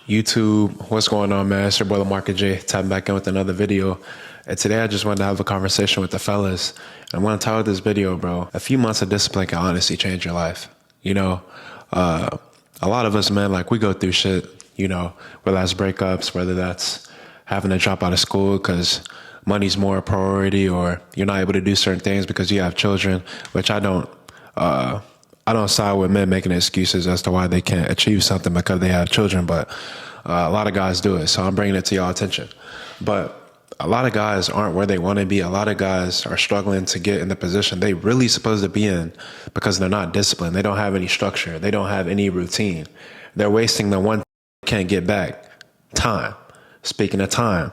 YouTube, what's going on, man? It's your brother Mark J, tapping back in with another video. And today I just wanted to have a conversation with the fellas. I want to title this video, bro, a few months of discipline can honestly change your life. A lot of us, man, like we go through shit, whether that's breakups, whether that's having to drop out of school because money's more a priority, or you're not able to do certain things because you have children, which I don't side with men making excuses as to why they can't achieve something because they have children, but a lot of guys do it. So I'm bringing it to y'all attention. But a lot of guys aren't where they want to be. A lot of guys are struggling to get in the position they really supposed to be in because they're not disciplined. They don't have any structure. They don't have any routine. They're wasting the one thing they can't get back: time. Speaking of time,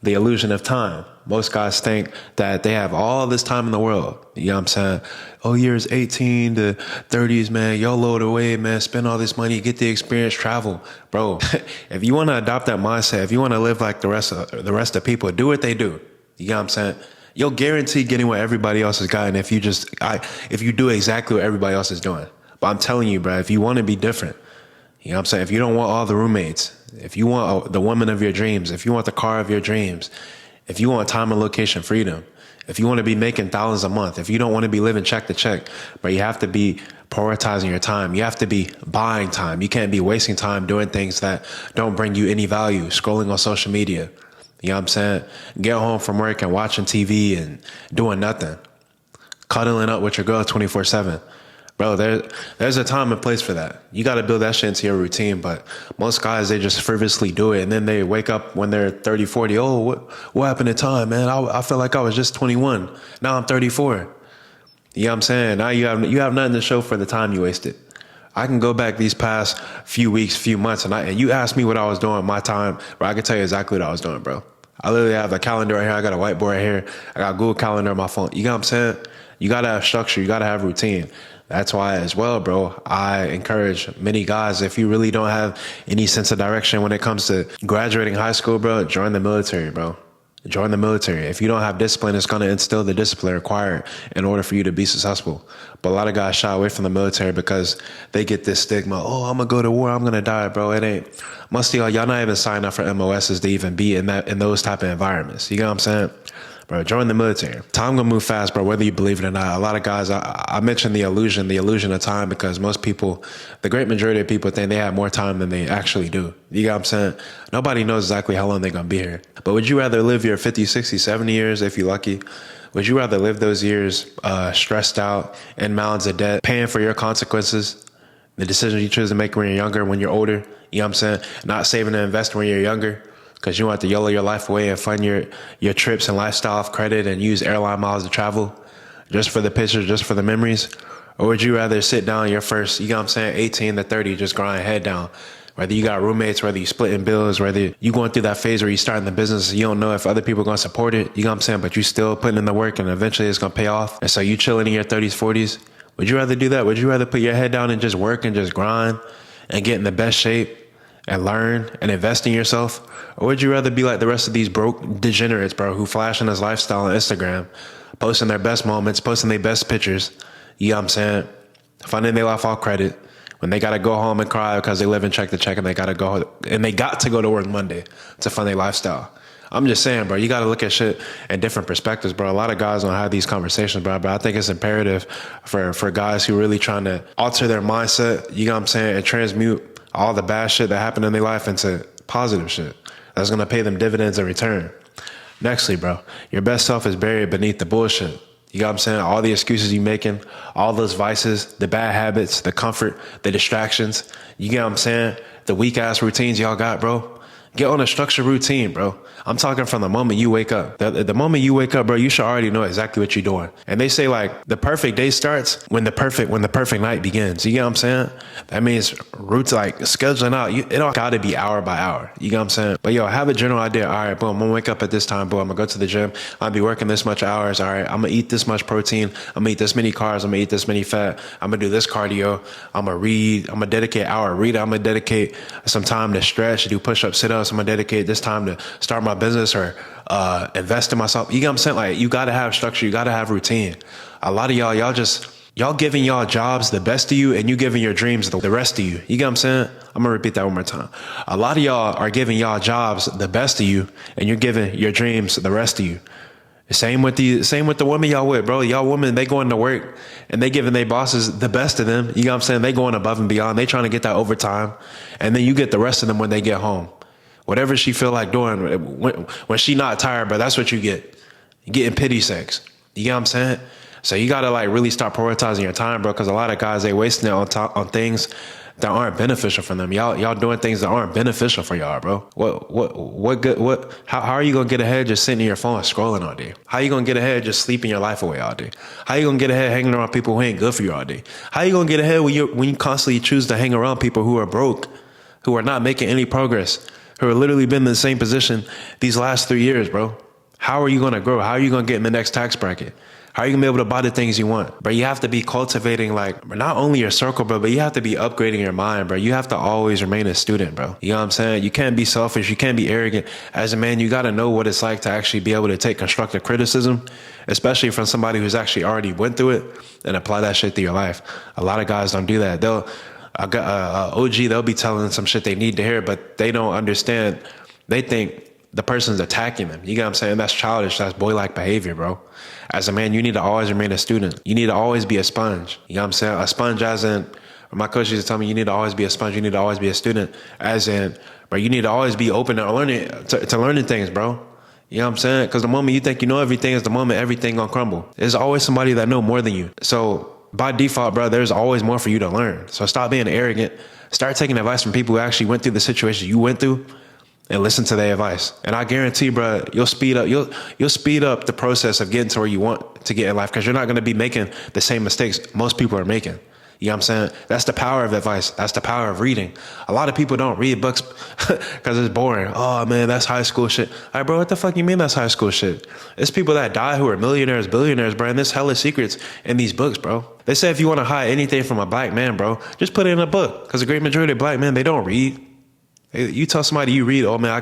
the illusion of time. Most guys think that they have all this time in the world. You know what I'm saying? Oh, years 18 to 30s, man. Y'all load away, man. Spend all this money, get the experience, travel. Bro, if you want to adopt that mindset, if you want to live like the rest of people, do what they do. You know what I'm saying? You'll guarantee getting what everybody else has gotten if you do exactly what everybody else is doing. But I'm telling you, bro, if you want to be different, you know what I'm saying? If you don't want all the roommates, if you want the woman of your dreams, if you want the car of your dreams, if you want time and location freedom, if you want to be making thousands a month, if you don't want to be living check to check, but you have to be prioritizing your time. You have to be buying time. You can't be wasting time doing things that don't bring you any value, scrolling on social media. You know what I'm saying? Get home from work and watching TV and doing nothing. Cuddling up with your girl 24/7. Bro, there's a time and place for that. You got to build that shit into your routine, but most guys, they just frivolously do it, and then they wake up when they're 30, 40. Oh, what happened to time, man? I feel like I was just 21. Now I'm 34. You know what I'm saying? Now you have nothing to show for the time you wasted. I can go back these past few weeks, few months, and you asked me what I was doing my time, bro, I can tell you exactly what I was doing, bro. I literally have a calendar right here. I got a whiteboard right here. I got a Google Calendar on my phone. You know what I'm saying? You got to have structure. You got to have routine. That's why as well, bro, I encourage many guys, if you really don't have any sense of direction when it comes to graduating high school, bro, join the military, bro. Join the military. If you don't have discipline, it's going to instill the discipline required in order for you to be successful. But a lot of guys shy away from the military because they get this stigma. Oh, I'm going to go to war. I'm going to die, bro. It ain't. Most of y'all not even sign up for MOSs to even be in those type of environments. You know what I'm saying? Bro, join the military. Time gonna move fast, bro, whether you believe it or not. A lot of guys, I mentioned the illusion of time because most people, the great majority of people think they have more time than they actually do. You know what I'm saying? Nobody knows exactly how long they're gonna be here. But would you rather live your 50, 60, 70 years if you're lucky? Would you rather live those years stressed out, in mountains of debt, paying for your consequences, the decisions you choose to make when you're younger, when you're older? You know what I'm saying? Not saving and investing when you're younger, because you want to YOLO your life away and fund your trips and lifestyle off credit and use airline miles to travel just for the pictures, just for the memories? Or would you rather sit down your first, you know what I'm saying, 18 to 30, just grind head down? Whether you got roommates, whether you splitting bills, whether you going through that phase where you starting the business, you don't know if other people are going to support it, you know what I'm saying, but you still putting in the work and eventually it's going to pay off. And so you chilling in your 30s, 40s. Would you rather do that? Would you rather put your head down and just work and just grind and get in the best shape and learn and invest in yourself? Or would you rather be like the rest of these broke degenerates, bro, who flashing this lifestyle on Instagram, posting their best moments, posting their best pictures, you know what I'm saying, funding their life off credit, when they got to go home and cry because they live in check to check and they got to go to work Monday to fund their lifestyle? I'm just saying, bro, you got to look at shit in different perspectives, bro. A lot of guys don't have these conversations, bro, but I think it's imperative for guys who really trying to alter their mindset, you know what I'm saying, and transmute all the bad shit that happened in their life into positive shit that's going to pay them dividends in return. Nextly, bro, your best self is buried beneath the bullshit. You know what I'm saying? All the excuses you making, all those vices, the bad habits, the comfort, the distractions. You get what I'm saying? The weak ass routines y'all got, bro. Get on a structured routine, bro. I'm talking from the moment you wake up. The moment you wake up, bro, you should already know exactly what you're doing. And they say like the perfect day starts when the perfect night begins. You get what I'm saying? That means roots like scheduling out. It don't gotta be hour by hour. You get what I'm saying? But yo, have a general idea. All right, boom, I'm gonna wake up at this time, boom. I'm gonna go to the gym. I'll be working this much hours. All right, I'm gonna eat this much protein. I'm gonna eat this many carbs. I'm gonna eat this many fat. I'm gonna do this cardio. I'm gonna read. I'm gonna dedicate an hour reading. I'm gonna dedicate some time to stretch, do push-ups, sit-ups. I'm gonna dedicate this time to start my business or invest in myself. You get what I'm saying? Like, you got to have structure. You got to have routine. A lot of y'all just Y'all giving y'all jobs the best of you, and you giving your dreams the rest of you. You get what I'm saying? I'm gonna repeat that one more time. A lot of y'all are giving y'all jobs the best of you, and you're giving your dreams the rest of you. Same with the women y'all with, bro. Y'all women, they going to work and they giving their bosses the best of them. You know what I'm saying? They going above and beyond. They trying to get that overtime. And then you get the rest of them when they get home. Whatever she feel like doing, when she not tired, bro, that's what you get. You getting pity sex. You get what I'm saying? So you got to like really start prioritizing your time, bro, because a lot of guys, they wasting it on things that aren't beneficial for them. Y'all doing things that aren't beneficial for y'all, bro. How are you gonna get ahead just sitting in your phone scrolling all day? How you gonna get ahead just sleeping your life away all day? How you gonna get ahead hanging around people who ain't good for you all day? How you gonna get ahead when you constantly choose to hang around people who are broke, who are not making any progress, who have literally been in the same position these last 3 years, bro? How are you gonna grow? How are you gonna get in the next tax bracket? How are you gonna be able to buy the things you want? Bro, you have to be cultivating like not only your circle, bro, but you have to be upgrading your mind, bro. You have to always remain a student, bro. You know what I'm saying? You can't be selfish. You can't be arrogant. As a man, you gotta know what it's like to actually be able to take constructive criticism, especially from somebody who's actually already went through it, and apply that shit to your life. A lot of guys don't do that. They'll be telling some shit they need to hear, but they don't understand. They think the person's attacking them. You get what I'm saying? That's childish. That's boy-like behavior, bro. As a man, you need to always remain a student. You need to always be a sponge. You know what I'm saying? A sponge as in, my coach used to tell me, you need to always be a sponge. You need to always be a student. As in, bro, you need to always be open to learning things, bro. You know what I'm saying? Because the moment you think you know everything is the moment everything gonna crumble. There's always somebody that know more than you. So by default, bro, there's always more for you to learn. So stop being arrogant. Start taking advice from people who actually went through the situation you went through, and listen to their advice. And I guarantee, bro, you'll speed up the process of getting to where you want to get in life, because you're not going to be making the same mistakes most people are making. You know what I'm saying? That's the power of advice. That's the power of reading. A lot of people don't read books because it's boring. Oh man, that's high school shit. All right, bro, what the fuck you mean that's high school shit? It's people that die who are millionaires, billionaires, bro, and there's hella secrets in these books, bro. They say if you want to hide anything from a black man, bro, just put it in a book, because the great majority of black men, they don't read. You tell somebody you read, oh man, I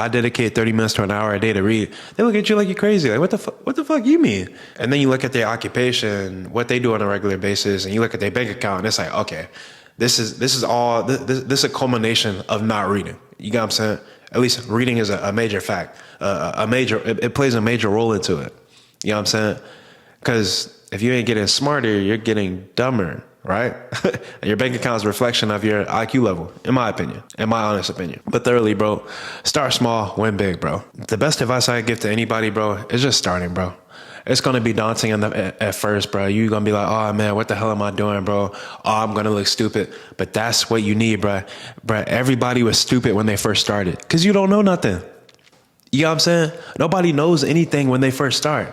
dedicate 30 minutes to an hour a day to read. They look at you like you're crazy. Like, what the fuck you mean? And then you look at their occupation, what they do on a regular basis, and you look at their bank account, and it's like, okay, this is a culmination of not reading. You get what I'm saying? At least reading is a major fact. It plays a major role into it. You know what I'm saying? Because if you ain't getting smarter, you're getting dumber. Right? And your bank account is a reflection of your IQ level, in my honest opinion. But thirdly, bro, start small, win big, bro. The best advice I give to anybody, bro, is just starting, bro. It's going to be daunting at first, bro. You're going to be like, oh man, what the hell am I doing, bro? Oh, I'm going to look stupid. But that's what you need, bro. Bro, everybody was stupid when they first started, because you don't know nothing. You know what I'm saying? Nobody knows anything when they first start.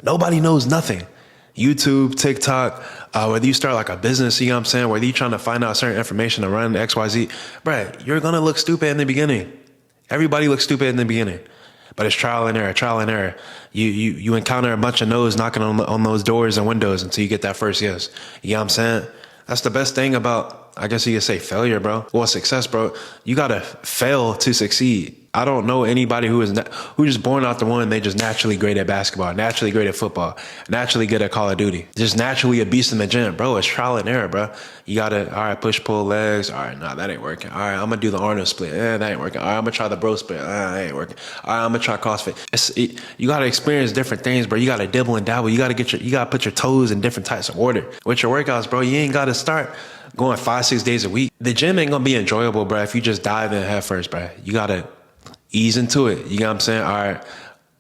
Nobody knows nothing. YouTube, TikTok, whether you start like a business, you know what I'm saying? Whether you're trying to find out certain information to run XYZ, bro, you're going to look stupid in the beginning. Everybody looks stupid in the beginning, but it's trial and error. You encounter a bunch of no's knocking on those doors and windows until you get that first yes. You know what I'm saying? That's the best thing about, I guess you could say, failure, bro. Well, success, bro. You got to fail to succeed. I don't know anybody who's just born out the one, they just naturally great at basketball, naturally great at football, naturally good at Call of Duty, just naturally a beast in the gym, bro. It's trial and error, bro. You gotta, all right, push, pull legs. All right, nah, that ain't working. All right, I'm gonna do the Arnold split. That ain't working. All right, I'm gonna try the bro split. That ain't working. All right, I'm gonna try CrossFit. You gotta experience different things, bro. You gotta dibble and dabble. You gotta put your toes in different types of order. With your workouts, bro, you ain't gotta start going 5-6 days a week. The gym ain't gonna be enjoyable, bro, if you just dive in head first, bro. You gotta ease into it. You know what I'm saying? All right,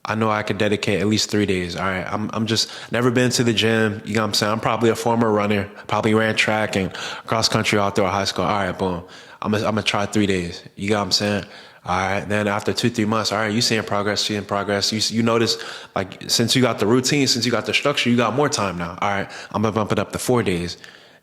I know I could dedicate at least 3 days. All right, I'm just never been to the gym. You know what I'm saying? I'm probably a former runner, probably ran track and cross country all through high school. All right, boom. I'm gonna try 3 days. You know what I'm saying? All right, then after 2-3 months, all right, you seeing progress. You notice, like, since you got the routine, since you got the structure, you got more time now. All right, I'm gonna bump it up to 4 days.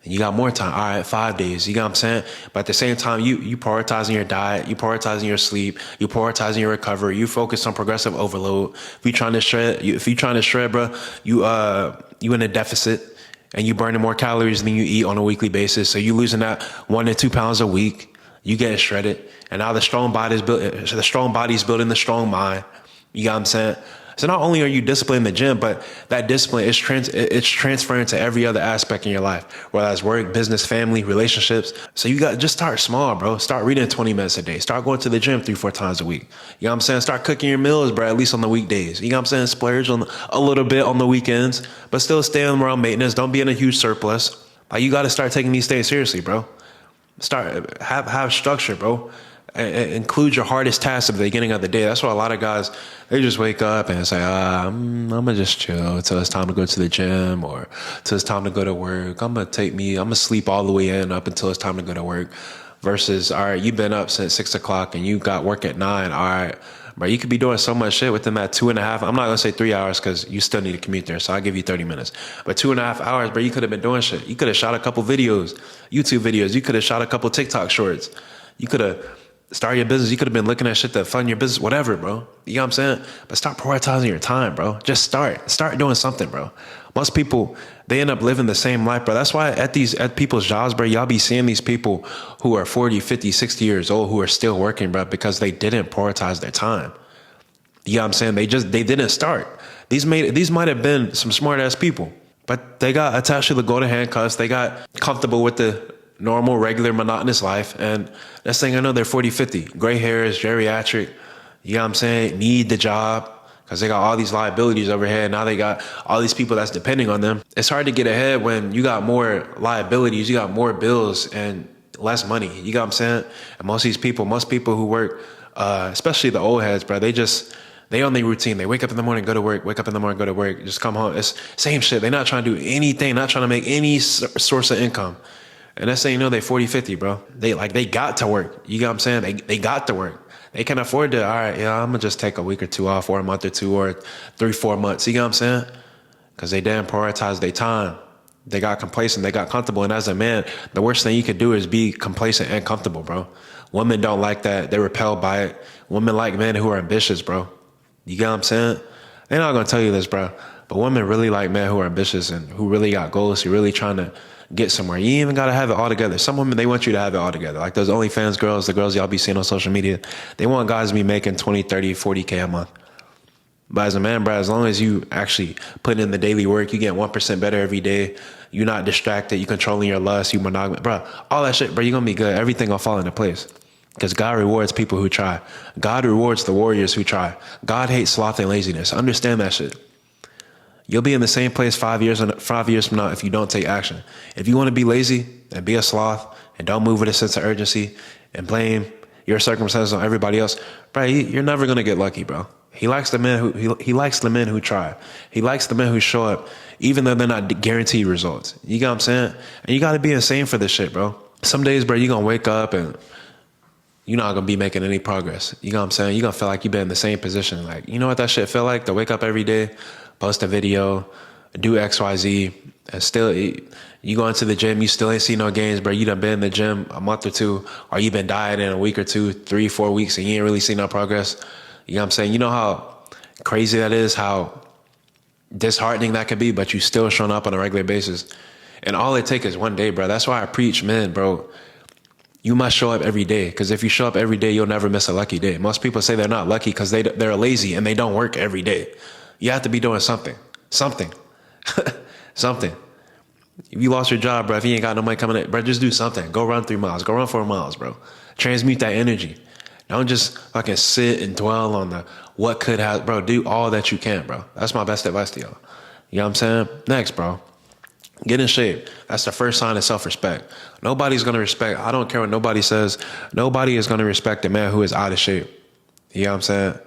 And you got more time. All right, 5 days. You know what I'm saying? But at the same time, you prioritizing your diet, you prioritizing your sleep, you prioritizing your recovery. You focus on progressive overload. If you trying to shred, bro, you in a deficit, and you burning more calories than you eat on a weekly basis. So you losing that 1 to 2 pounds a week. You getting shredded, and now the strong body's building the strong mind. You know what I'm saying? So not only are you disciplined in the gym, but that discipline is it's transferring to every other aspect in your life, whether that's work, business, family, relationships. So you got just start small, bro. Start reading 20 minutes a day. Start going to the gym 3-4 times a week. You know what I'm saying? Start cooking your meals, bro, at least on the weekdays. You know what I'm saying? Splurge on a little bit on the weekends, but still stay around maintenance. Don't be in a huge surplus. Like, you got to start taking these things seriously, bro. Start have structure, bro. Include your hardest tasks at the beginning of the day. That's why a lot of guys, they just wake up and say, I'm gonna just chill until it's time to go to the gym or till it's time to go to work. I'm gonna sleep all the way in up until it's time to go to work. Versus, all right, you've been up since 6 o'clock and you got work at 9. All right, bro, you could be doing so much shit within that 2.5. I'm not gonna say 3 hours because you still need to commute there, so I'll give you 30 minutes. But 2.5 hours, bro, you could have been doing shit. You could have shot a couple videos, YouTube videos. You could have shot a couple TikTok shorts. You could have started your business. You could have been looking at shit to fund your business, whatever, bro. You know what I'm saying? But start prioritizing your time, bro. Just start doing something, bro. Most people, they end up living the same life, bro. That's why at people's jobs, bro, y'all be seeing these people who are 40, 50, 60 years old who are still working, bro, because they didn't prioritize their time. You know what I'm saying? They didn't start. These might have been some smart ass people, but they got attached to the golden handcuffs. They got comfortable with the normal, regular, monotonous life. And next thing I know, they're 40, 50. Gray hairs, geriatric, you know what I'm saying? Need the job because they got all these liabilities overhead. Now they got all these people that's depending on them. It's hard to get ahead when you got more liabilities, you got more bills and less money. You know what I'm saying? And most people who work, especially the old heads, bro, they on their routine. They wake up in the morning, go to work, wake up in the morning, go to work, just come home. It's same shit. They're not trying to do anything, not trying to make any source of income. And that's saying, they 40, 50, bro. They got to work. You know what I'm saying? They got to work. They can afford to, all right, I'm going to just take a week or two off or a month or two or 3-4 months. You know what I'm saying? Because they didn't prioritize their time. They got complacent. They got comfortable. And as a man, the worst thing you could do is be complacent and comfortable, bro. Women don't like that. They're repelled by it. Women like men who are ambitious, bro. You get what I'm saying? They're not going to tell you this, bro. But women really like men who are ambitious and who really got goals, who really trying to get somewhere. You ain't even got to have it all together. Some women, they want you to have it all together. Like those OnlyFans girls, the girls y'all be seeing on social media, they want guys to be making 20, 30, 40K a month. But as a man, bro, as long as you actually put in the daily work, you get 1% better every day. You're not distracted. You controlling your lust. You monogamous, bro. All that shit, bro, you're going to be good. Everything will fall into place. Because God rewards people who try. God rewards the warriors who try. God hates sloth and laziness. Understand that shit. You'll be in the same place 5 years from now if you don't take action. If you want to be lazy and be a sloth and don't move with a sense of urgency and blame your circumstances on everybody else, bro, you're never gonna get lucky, bro. He likes the men who try. He likes the men who show up, even though they're not guaranteed results. You get what I'm saying? And you got to be insane for this shit, bro. Some days, bro, you're gonna wake up and you're not gonna be making any progress. You know what I'm saying? You're gonna feel like you've been in the same position. Like, you know what that shit feel like? To wake up every day, post a video, do XYZ, and still you go into the gym, you still ain't see no gains, bro. You done been in the gym a month or two, or you been dieting a week or two, 3-4 weeks, and you ain't really see no progress. You know what I'm saying? You know how crazy that is, how disheartening that could be, but you still showing up on a regular basis. And all it takes is one day, bro. That's why I preach, man, bro. You must show up every day, because if you show up every day, you'll never miss a lucky day. Most people say they're not lucky because they're lazy and they don't work every day. You have to be doing something. Something. If you lost your job, bro, if you ain't got no money coming in, bro, just do something. Go run 3 miles. Go run 4 miles, bro. Transmute that energy. Don't just fucking sit and dwell on the what could have, bro. Do all that you can, bro. That's my best advice to y'all. You know what I'm saying? Next, bro. Get in shape. That's the first sign of self-respect. Nobody's going to respect. I don't care what nobody says. Nobody is going to respect a man who is out of shape. You know what I'm saying?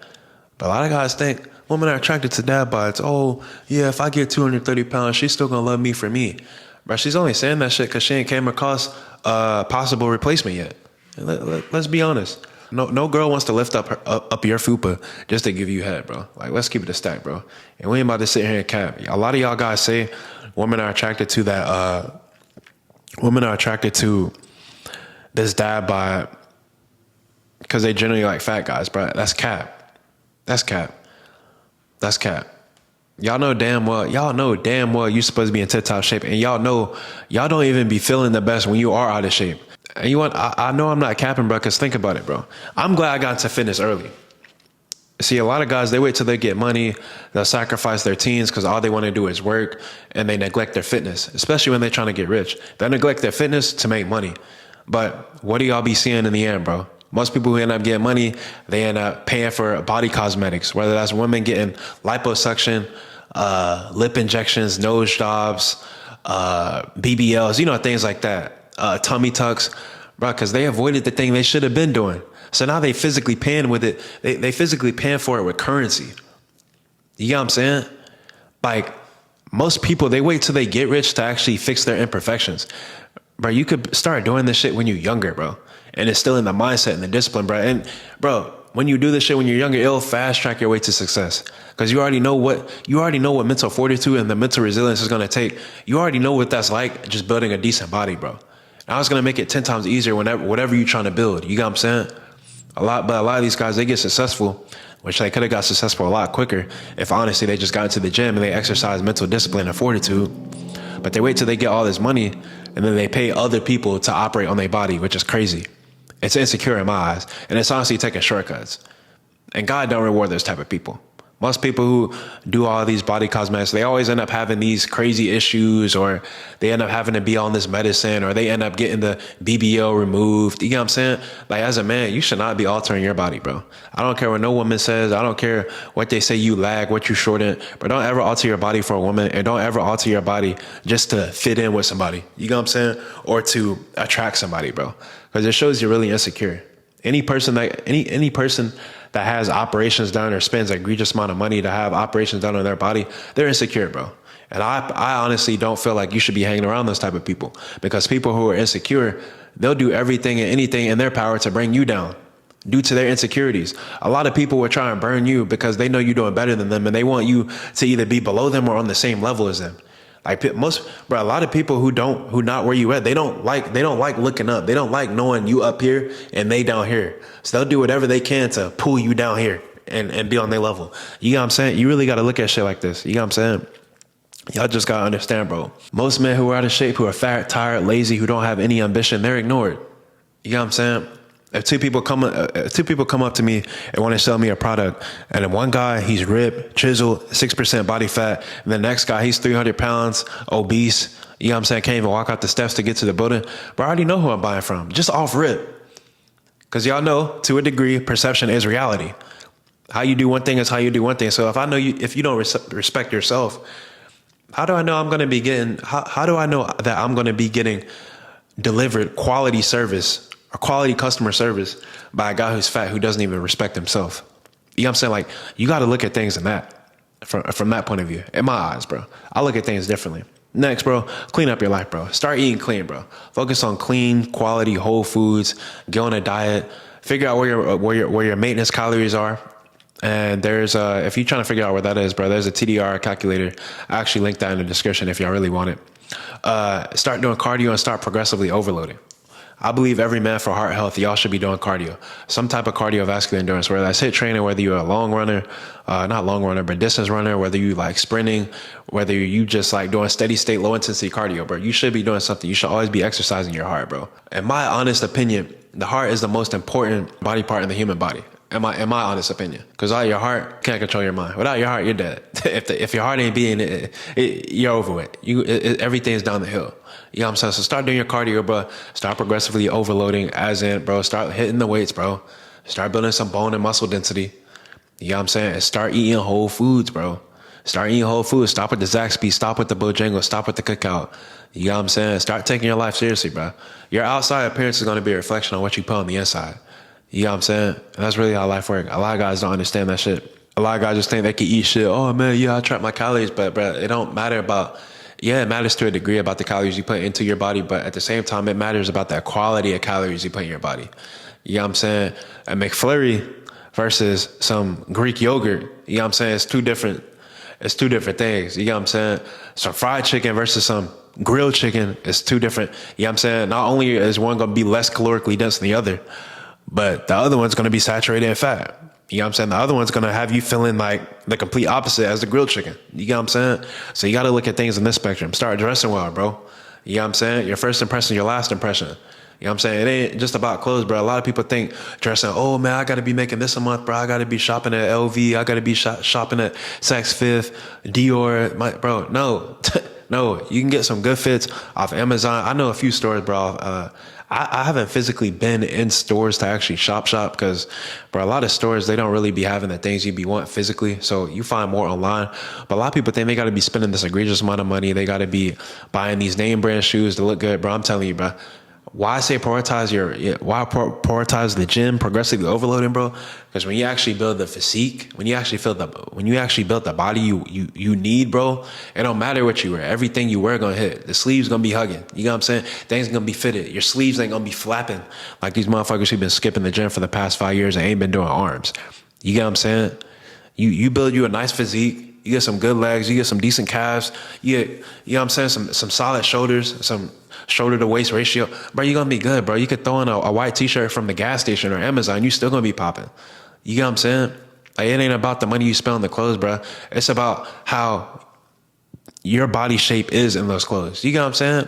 But a lot of guys think women are attracted to dad bods. Oh, yeah, if I get 230 pounds, she's still going to love me for me. But she's only saying that shit because she ain't came across a possible replacement yet. Let's be honest. No girl wants to lift up your fupa just to give you head, bro. Like, let's keep it a stack, bro. And we ain't about to sit here and cap. A lot of y'all guys say women are attracted to that. Women are attracted to this dad bod because they generally like fat guys, bro. That's cap. That's cap. That's cap. Y'all know damn well you're supposed to be in tip-top shape, and y'all know y'all don't even be feeling the best when you are out of shape. And I know I'm not capping, bro, because think about it, bro. I'm glad I got into fitness early. See, a lot of guys, they wait till they get money. They'll sacrifice their teens because all they want to do is work, and they neglect their fitness, especially when they're trying to get rich. They neglect their fitness to make money. But what do y'all be seeing in the end, bro? Most people who end up getting money, they end up paying for body cosmetics, whether that's women getting liposuction, lip injections, nose jobs, BBLs, things like that, tummy tucks, bro, because they avoided the thing they should have been doing. So now they physically paying with it. They physically paying for it with currency. You get what I'm saying? Like, most people, they wait till they get rich to actually fix their imperfections. Bro, you could start doing this shit when you're younger, bro. And it's still in the mindset and the discipline, bro. And bro, when you do this shit when you're younger, it'll fast track your way to success. Because you already know what mental fortitude and the mental resilience is gonna take. You already know what that's like, just building a decent body, bro. Now it's gonna make it 10 times easier whatever you're trying to build. You get what I'm saying? But a lot of these guys, they get successful, which they could have got successful a lot quicker if honestly they just got into the gym and they exercise mental discipline and fortitude. But they wait till they get all this money and then they pay other people to operate on their body, which is crazy. It's insecure in my eyes, and it's honestly taking shortcuts. And God don't reward those type of people. Most people who do all these body cosmetics, they always end up having these crazy issues, or they end up having to be on this medicine, or they end up getting the BBL removed. You get what I'm saying? Like, as a man, you should not be altering your body, bro. I don't care what no woman says. I don't care what they say you lag, what you short in, but don't ever alter your body for a woman, and don't ever alter your body just to fit in with somebody. You get what I'm saying? Or to attract somebody, bro. Because it shows you're really insecure. Any person that has operations done or spends an egregious amount of money to have operations done on their body, they're insecure, bro. And I honestly don't feel like you should be hanging around those type of people, because people who are insecure, they'll do everything and anything in their power to bring you down due to their insecurities. A lot of people will try and burn you because they know you're doing better than them, and they want you to either be below them or on the same level as them. Like a lot of people who not where you at, they don't like looking up. They don't like knowing you up here and they down here. So they'll do whatever they can to pull you down here and be on their level. You know what I'm saying? You really got to look at shit like this. You know what I'm saying? Y'all just got to understand, bro. Most men who are out of shape, who are fat, tired, lazy, who don't have any ambition, they're ignored. You know what I'm saying? If two people come up to me and want to sell me a product, and then one guy, he's ripped, chiseled, 6% body fat, and the next guy, he's 300 pounds, obese, you know what I'm saying, can't even walk out the steps to get to the building, but I already know who I'm buying from, just off rip. Because y'all know, to a degree, perception is reality. How you do one thing is how you do one thing. So if you don't respect yourself, how do I know how do I know that I'm going to be getting delivered quality service, or quality customer service, by a guy who's fat, who doesn't even respect himself? You know what I'm saying? Like, you got to look at things from that point of view. In my eyes, bro, I look at things differently. Next, bro, clean up your life, bro. Start eating clean, bro. Focus on clean, quality, whole foods. Get on a diet. Figure out where your maintenance calories are. And there's if you're trying to figure out where that is, bro, there's a TDR calculator. I actually linked that in the description if y'all really want it. Start doing cardio and start progressively overloading. I believe every man, for heart health, y'all should be doing cardio. Some type of cardiovascular endurance, whether that's HIIT training, whether you're a long runner, not long runner, but distance runner, whether you like sprinting, whether you just like doing steady state, low intensity cardio, bro. You should be doing something. You should always be exercising your heart, bro. In my honest opinion, the heart is the most important body part in the human body. In my honest opinion, because without your heart, can't control your mind. Without your heart, you're dead. if your heart ain't beating, you're over it. Everything's down the hill. You know what I'm saying? So start doing your cardio, bro. Start progressively overloading, as in, bro, start hitting the weights, bro. Start building some bone and muscle density. You know what I'm saying? And start eating whole foods, bro. Start eating whole foods. Stop with the Zaxby's. Stop with the Bojangles. Stop with the cookout. You know what I'm saying? Start taking your life seriously, bro. Your outside appearance is going to be a reflection on what you put on the inside. You know what I'm saying? And that's really how life works. A lot of guys don't understand that shit. A lot of guys just think they can eat shit. Oh, man, yeah, I track my calories. But, bro, it don't matter about... Yeah, it matters to a degree about the calories you put into your body, but at the same time, it matters about that quality of calories you put in your body. You know what I'm saying? A McFlurry versus some Greek yogurt, you know what I'm saying? It's two different things. You know what I'm saying? Some fried chicken versus some grilled chicken is two different. You know what I'm saying? Not only is one going to be less calorically dense than the other, but the other one's going to be saturated in fat. You know what I'm saying? The other one's going to have you feeling like the complete opposite as the grilled chicken. You know what I'm saying? So you got to look at things in this spectrum. Start dressing well, bro. You know what I'm saying? Your first impression, your last impression. You know what I'm saying? It ain't just about clothes, bro. A lot of people think dressing, oh man, I got to be making this a month, bro. I got to be shopping at LV. I got to be shopping at Saks Fifth, Dior. Bro, no. No, you can get some good fits off Amazon. I know a few stores, bro. I haven't physically been in stores to actually shop because, bro, a lot of stores, they don't really be having the things you be want physically. So you find more online. But a lot of people think they got to be spending this egregious amount of money. They got to be buying these name brand shoes to look good, bro. I'm telling you, bro. Why I say prioritize prioritize the gym, progressively overloading, bro? Because when you actually build the physique, when you actually build the body you need, bro, it don't matter what you wear. Everything you wear gonna hit. The sleeves gonna be hugging. You know what I'm saying? Things gonna be fitted. Your sleeves ain't gonna be flapping like these motherfuckers who've been skipping the gym for the past 5 years and ain't been doing arms. You get what I'm saying? You build you a nice physique. You get some good legs. You get some decent calves. You get, you know what I'm saying, some solid shoulders, some shoulder to waist ratio. Bro, you're going to be good, bro. You could throw in a white t-shirt from the gas station or Amazon. You still going to be popping. You get what I'm saying? Like, it ain't about the money you spend on the clothes, bro. It's about how your body shape is in those clothes. You get what I'm saying?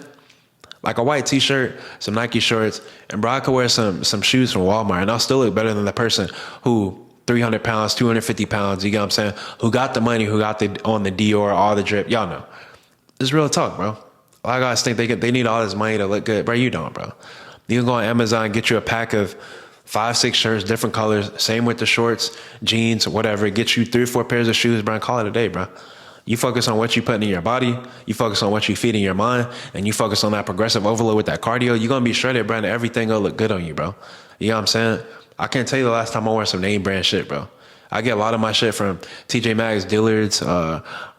Like a white t-shirt, some Nike shorts, and bro, I could wear some shoes from Walmart and I'll still look better than the person who 300 pounds, 250 pounds, you get what I'm saying? Who got the money, who got on the Dior, all the drip. Y'all know. It's real talk, bro. A lot of guys think they need all this money to look good. Bro, you don't, bro. You can go on Amazon and get you a pack of 5-6 shirts, different colors. Same with the shorts, jeans, whatever. Get you 3 or 4 pairs of shoes, bro, and call it a day, bro. You focus on what you put in your body. You focus on what you feed in your mind. And you focus on that progressive overload with that cardio. You're going to be shredded, bro, and everything will look good on you, bro. You know what I'm saying? I can't tell you the last time I wore some name brand shit, bro. I get a lot of my shit from TJ Maxx, Dillard's,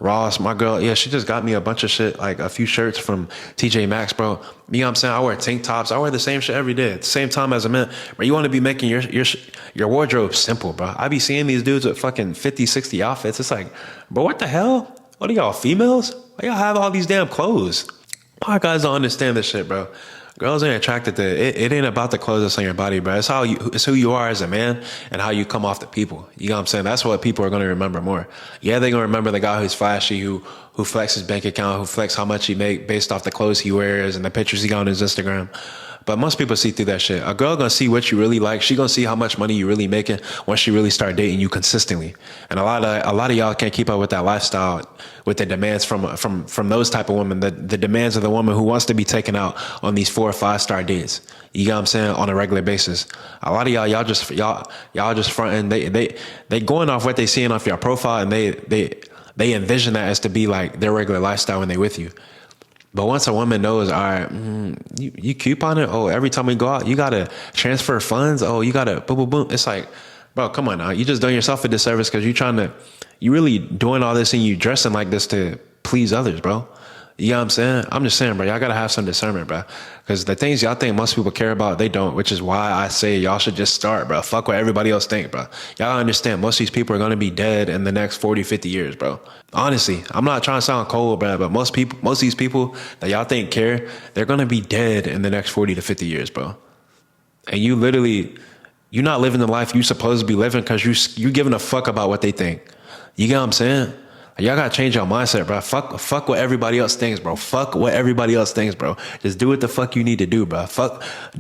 Ross. My girl, yeah, she just got me a bunch of shit, like a few shirts from TJ Maxx, bro. You know what I'm saying? I wear tank tops. I wear the same shit every day at the same time as a man. Bro, you want to be making your wardrobe simple, bro. I be seeing these dudes with fucking 50, 60 outfits. It's like, bro, what the hell? What are y'all, females? Why y'all have all these damn clothes? Why guys don't understand this shit, bro? Girls ain't attracted to it. It ain't about the clothes that's on your body, bro. It's who you are as a man and how you come off to people. You know what I'm saying? That's what people are going to remember more. Yeah, they're going to remember the guy who's flashy, who flexes his bank account, who flex how much he make based off the clothes he wears and the pictures he got on his Instagram. But most people see through that shit. A girl gonna see what you really like. She gonna see how much money you really making once she really start dating you consistently. And a lot of y'all can't keep up with that lifestyle, with the demands from those type of women. The demands of the woman who wants to be taken out on these 4 or 5 star dates. You know what I'm saying? On a regular basis. A lot of y'all just fronting. They going off what they seeing off your profile, and they envision that as to be like their regular lifestyle when they with you. But once a woman knows, all right, you coupon it. Oh, every time we go out, you gotta transfer funds. Oh, you gotta boom, boom, boom. It's like, bro, come on now. You just doing yourself a disservice because you really doing all this and you dressing like this to please others, bro. You know what I'm saying? I'm just saying, bro, y'all gotta have some discernment, bro. Because the things y'all think most people care about, they don't, which is why I say y'all should just start, bro. Fuck what everybody else think, bro. Y'all understand most of these people are gonna be dead in the next 40, 50 years, bro. Honestly, I'm not trying to sound cold, bro, but most of these people that y'all think care, they're gonna be dead in the next 40 to 50 years, bro. And you're not living the life you supposed to be living because you giving a fuck about what they think. You get what I'm saying? Y'all gotta change your mindset, bro. Fuck what everybody else thinks, bro. Fuck what everybody else thinks, bro. Just do what the fuck you need to do, bro.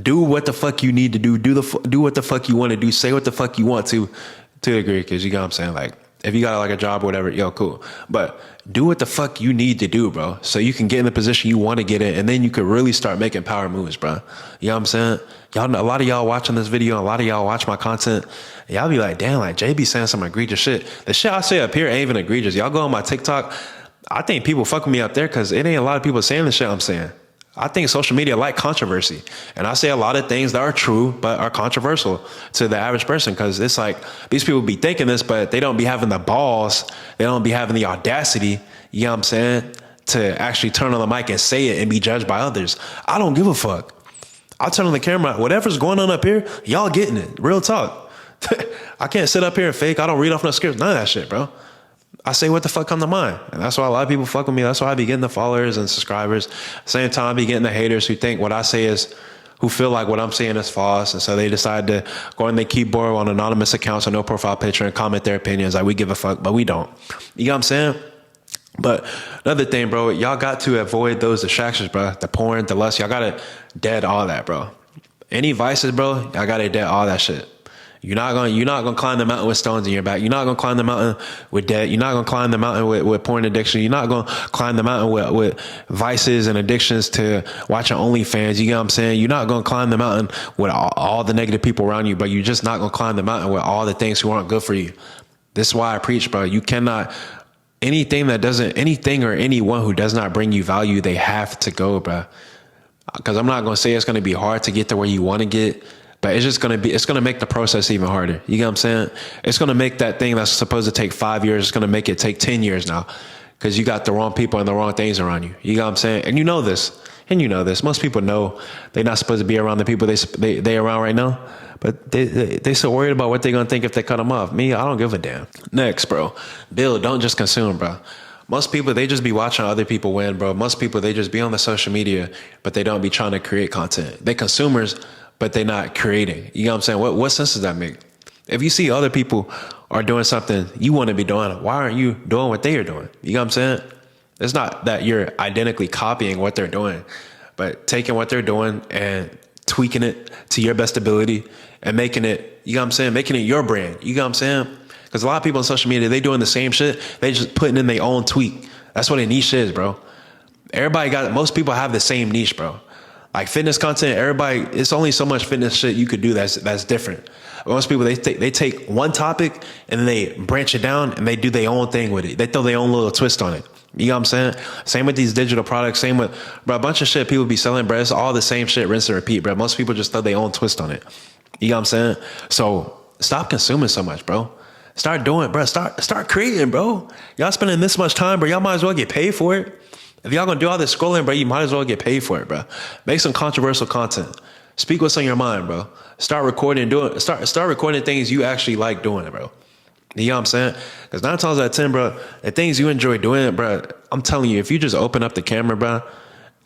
Do what the fuck you need to do. Do what the fuck you want to do. Say what the fuck you want to a degree, because you know what I'm saying? Like, if you got like a job or whatever, yo, cool. But do what the fuck you need to do, bro. So you can get in the position you want to get in, and then you could really start making power moves, bro. You know what I'm saying? Y'all know, a lot of y'all watching this video, a lot of y'all watch my content, y'all be like, damn, like Jay be saying some egregious shit. The shit I say up here ain't even egregious. Y'all go on my TikTok, I think people fuck with me up there because it ain't a lot of people saying the shit I'm saying. I think social media like controversy. And I say a lot of things that are true, but are controversial to the average person. Cause it's like, these people be thinking this, but they don't be having the balls. They don't be having the audacity, you know what I'm saying, to actually turn on the mic and say it and be judged by others. I don't give a fuck. I'll turn on the camera. Whatever's going on up here, y'all getting it. Real talk. I can't sit up here and fake. I don't read off no scripts. None of that shit, bro. I say what the fuck come to mind. And that's why a lot of people fuck with me. That's why I be getting the followers and subscribers. Same time, I be getting the haters who think what I say is, who feel like what I'm saying is false. And so they decide to go on their keyboard on anonymous accounts with no profile picture and comment their opinions. Like, we give a fuck, but we don't. You know what I'm saying? But another thing, bro, y'all got to avoid those distractions, bro. The porn, the lust, y'all got to dead all that, bro. Any vices, bro, I gotta debt all that shit. You're not gonna climb the mountain with stones in your back. You're not gonna climb the mountain with debt. You're not gonna climb the mountain with porn addiction. You're not gonna climb the mountain with vices and addictions to watching OnlyFans. You know what I'm saying? You're not gonna climb the mountain with all the negative people around you, but you're just not gonna climb the mountain with all the things who aren't good for you. This is why I preach, bro. You cannot anything or anyone who does not bring you value, they have to go, bro. Because I'm not gonna say it's gonna be hard to get to where you want to get. But it's going to make the process even harder. You get what I'm saying? It's going to make that thing that's supposed to take 5 years, it's going to make it take 10 years now. Because you got the wrong people and the wrong things around you. You get what I'm saying? And you know this. Most people know they're not supposed to be around the people they around right now. But they so worried about what they're going to think if they cut them off. Me, I don't give a damn. Next, bro. Build, don't just consume, bro. Most people, they just be watching other people win, bro. Most people, they just be on the social media, but they don't be trying to create content. They consumers, but they're not creating. You know what I'm saying? What sense does that make? If you see other people are doing something you want to be doing, why aren't you doing what they are doing? You know what I'm saying? It's not that you're identically copying what they're doing, but taking what they're doing and tweaking it to your best ability and making it, you know what I'm saying? Making it your brand. You know what I'm saying? Because a lot of people on social media, they doing the same shit. They just putting in their own tweak. That's what a niche is, bro. Most people have the same niche, bro. Like fitness content, it's only so much fitness shit you could do that's different. Most people, they take one topic and then they branch it down and they do their own thing with it. They throw their own little twist on it. You know what I'm saying? Same with these digital products, same with, bro, a bunch of shit people be selling, bro. It's all the same shit, rinse and repeat, bro. Most people just throw their own twist on it. You know what I'm saying? So stop consuming so much, bro. Start doing, bro. Start creating, bro. Y'all spending this much time, bro. Y'all might as well get paid for it. If y'all gonna do all this scrolling, bro, you might as well get paid for it, bro. Make some controversial content. Speak what's on your mind, bro. Start recording things you actually like doing, bro. You know what I'm saying? Because 9 times out of 10, bro, the things you enjoy doing, bro, I'm telling you, if you just open up the camera, bro,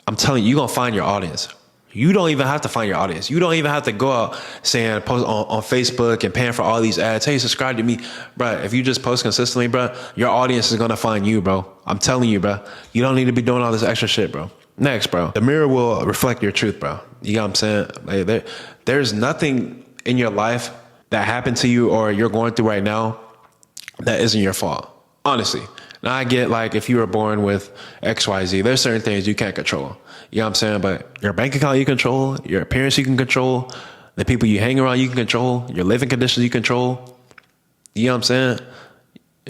I'm telling you, you're gonna find your audience. You don't even have to find your audience. You don't even have to go out saying post on Facebook and paying for all these ads. Hey, subscribe to me, bro. If you just post consistently, bro, your audience is gonna find you, bro. I'm telling you, bro. You don't need to be doing all this extra shit, bro. Next, bro. The mirror will reflect your truth, bro. You know what I'm saying? Like, there's nothing in your life that happened to you or you're going through right now that isn't your fault. Honestly. Now I get like if you were born with XYZ, there's certain things you can't control. You know what I'm saying? But your bank account you control, your appearance you can control, the people you hang around you can control, your living conditions you control. You know what I'm saying?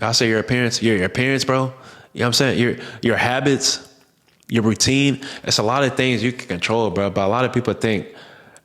I say your appearance, your appearance, bro. You know what I'm saying? Your habits, your routine. It's a lot of things you can control, bro. But a lot of people think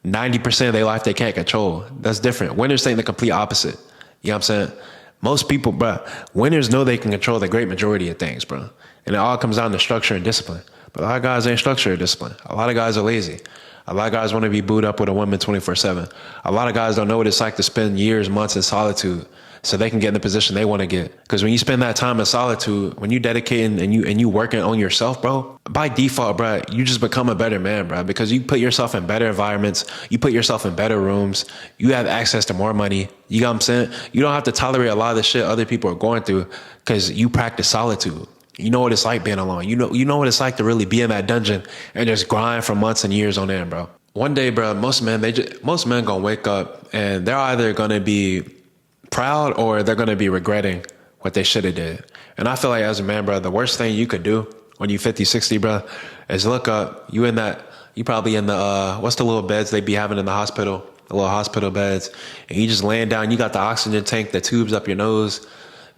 90% of their life they can't control. That's different. Winners think the complete opposite. You know what I'm saying? Most people, bro, winners know they can control the great majority of things, bro. And it all comes down to structure and discipline. But a lot of guys ain't structured or disciplined. A lot of guys are lazy. A lot of guys want to be booed up with a woman 24/7. A lot of guys don't know what it's like to spend years, months in solitude so they can get in the position they want to get. Because when you spend that time in solitude, when you dedicating and you working on yourself, bro, by default, bro, you just become a better man, bro. Because you put yourself in better environments, you put yourself in better rooms, you have access to more money. You know what I'm saying? You don't have to tolerate a lot of the shit other people are going through because you practice solitude. You know what it's like being alone. You know what it's like to really be in that dungeon and just grind for months and years on end, bro. One day, bro, most men gonna wake up and they're either gonna be proud or they're gonna be regretting what they should have did. And I feel like as a man, bro, the worst thing you could do when you 50, 60, bro, is look up. You probably in the what's the little beds they be having in the hospital, the little hospital beds, and you just laying down. You got the oxygen tank, the tubes up your nose.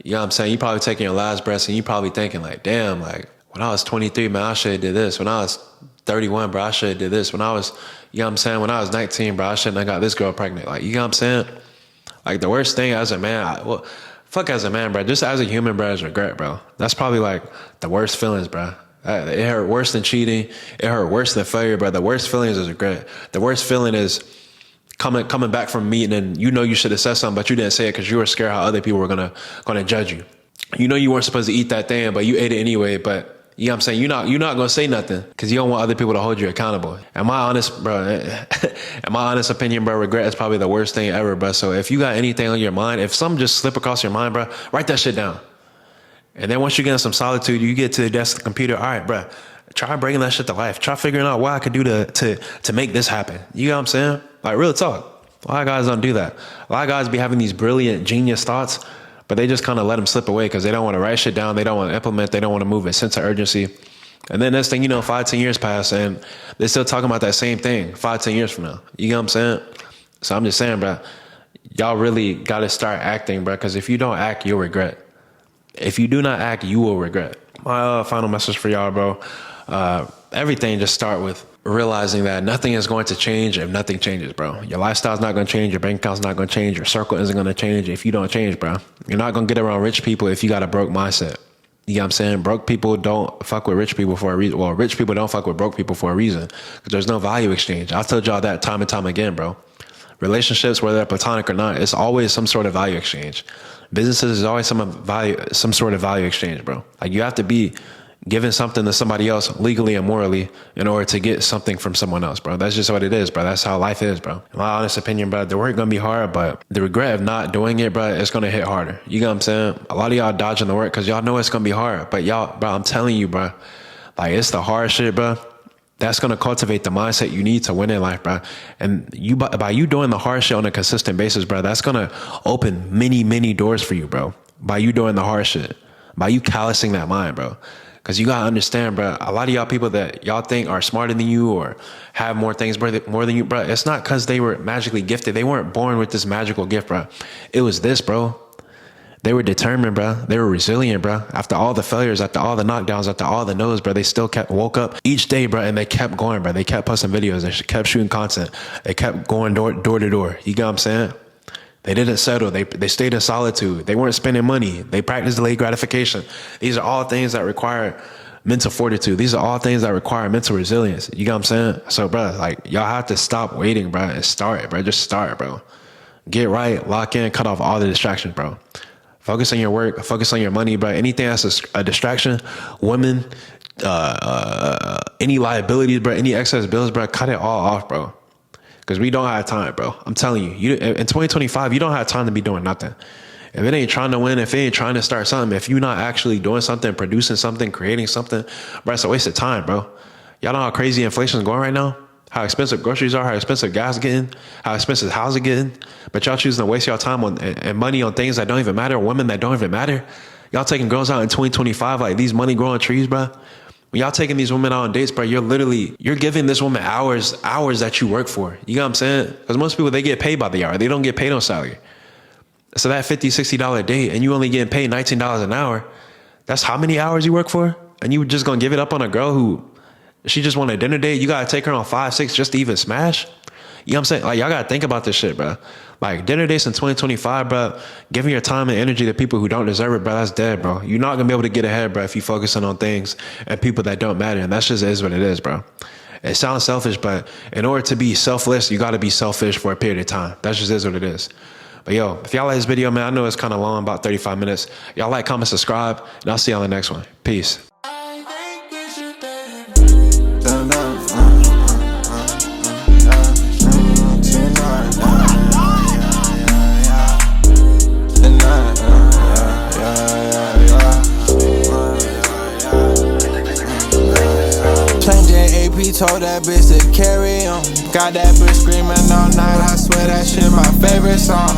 You know what I'm saying? You probably taking your last breath and you probably thinking like, damn, like when I was 23, man, I should have did this. When I was 31, bro, I should have did this. When I was, you know what I'm saying? When I was 19, bro, I shouldn't have got this girl pregnant. Like, you know what I'm saying? Like the worst thing as a man, fuck as a man, bro, just as a human, bro, is regret, bro. That's probably like the worst feelings, bro. It hurt worse than cheating. It hurt worse than failure, bro. The worst feelings is regret. The worst feeling is coming back from a meeting and you know you should have said something, but you didn't say it because you were scared how other people were gonna judge you. You know you weren't supposed to eat that thing, but you ate it anyway. But you know what I'm saying? You're not gonna say nothing because you don't want other people to hold you accountable. In my honest opinion, bro, regret is probably the worst thing ever, bro. So if you got anything on your mind, if something just slip across your mind, bro, write that shit down. And then once you get in some solitude, you get to the desk of the computer. All right, bro, Try bringing that shit to life. Try figuring out what I could do to make this happen. You know what I'm saying? Like, real talk. A lot of guys don't do that. A lot of guys be having these brilliant, genius thoughts, but they just kind of let them slip away because they don't want to write shit down. They don't want to implement. They don't want to move a sense of urgency. And then next thing you know, 5-10 years pass and they're still talking about that same thing 5-10 years from now. You know what I'm saying? So I'm just saying, bro, y'all really got to start acting, bro, because if you don't act, you'll regret. If you do not act, you will regret. My final message for y'all, bro, everything just start with realizing that nothing is going to change if nothing changes, bro. Your lifestyle's not going to change. Your bank account's not going to change. Your circle isn't going to change if you don't change, bro. You're not going to get around rich people if you got a broke mindset. You know what I'm saying? Broke people don't fuck with rich people for a reason. Well, rich people don't fuck with broke people for a reason because there's no value exchange. I've told y'all that time and time again, bro. Relationships, whether they're platonic or not, it's always some sort of value exchange. Businesses is always some sort of value exchange, bro. Like, you have to be giving something to somebody else legally and morally in order to get something from someone else, bro. That's just what it is, bro. That's how life is, bro. In my honest opinion, bro, the work gonna be hard, but the regret of not doing it, bro, it's gonna hit harder. You know what I'm saying? A lot of y'all dodging the work because y'all know it's gonna be hard, but y'all, bro, I'm telling you, bro, like, it's the hard shit, bro. That's going to cultivate the mindset you need to win in life, bro. And by you doing the hard shit on a consistent basis, bro, that's going to open many, many doors for you, bro. By you doing the hard shit, by you callousing that mind, bro. Because you got to understand, bro, a lot of y'all people that y'all think are smarter than you or have more things more than you, bro, it's not because they were magically gifted. They weren't born with this magical gift, bro. It was this, bro. They were determined, bro. They were resilient, bro. After all the failures, after all the knockdowns, after all the no's, bro, they still woke up each day, bro, and they kept going, bro. They kept posting videos. They kept shooting content. They kept going door to door. You get what I'm saying? They didn't settle. They stayed in solitude. They weren't spending money. They practiced delayed gratification. These are all things that require mental fortitude. These are all things that require mental resilience. You get what I'm saying? So, bro, like, y'all have to stop waiting, bro, and start, bro. Just start, bro. Get right, lock in, cut off all the distractions, bro. Focus on your work, focus on your money, bro. Anything that's a distraction, women, any liabilities, bro, any excess bills, bro, cut it all off, bro. Because we don't have time, bro. I'm telling you, in 2025, you don't have time to be doing nothing. If it ain't trying to win, if it ain't trying to start something, if you're not actually doing something, producing something, creating something, bro, it's a waste of time, bro. Y'all know how crazy inflation is going right now? How expensive groceries are, how expensive gas getting, how expensive housing getting. But y'all choosing to waste y'all time on and money on things that don't even matter, women that don't even matter. Y'all taking girls out in 2025 like these money growing trees, bro. When y'all taking these women out on dates, bro, you're giving this woman hours that you work for. You know what I'm saying? Because most people, they get paid by the hour. They don't get paid on salary. So that $50, $60 date and you only getting paid $19 an hour, that's how many hours you work for? And you just gonna give it up on a girl who, she just want a dinner date. You got to take her on 5, 6 just to even smash. You know what I'm saying? Like, y'all got to think about this shit, bro. Like, dinner dates in 2025, bro, giving your time and energy to people who don't deserve it, bro, that's dead, bro. You're not going to be able to get ahead, bro, if you focusing on things and people that don't matter. And that just is what it is, bro. It sounds selfish, but in order to be selfless, you got to be selfish for a period of time. That just is what it is. But yo, if y'all like this video, man, I know it's kind of long, about 35 minutes. Y'all like, comment, subscribe, and I'll see y'all in the next one. Peace. Told that bitch to carry on. Got that bitch screaming all night. I swear that shit my favorite song.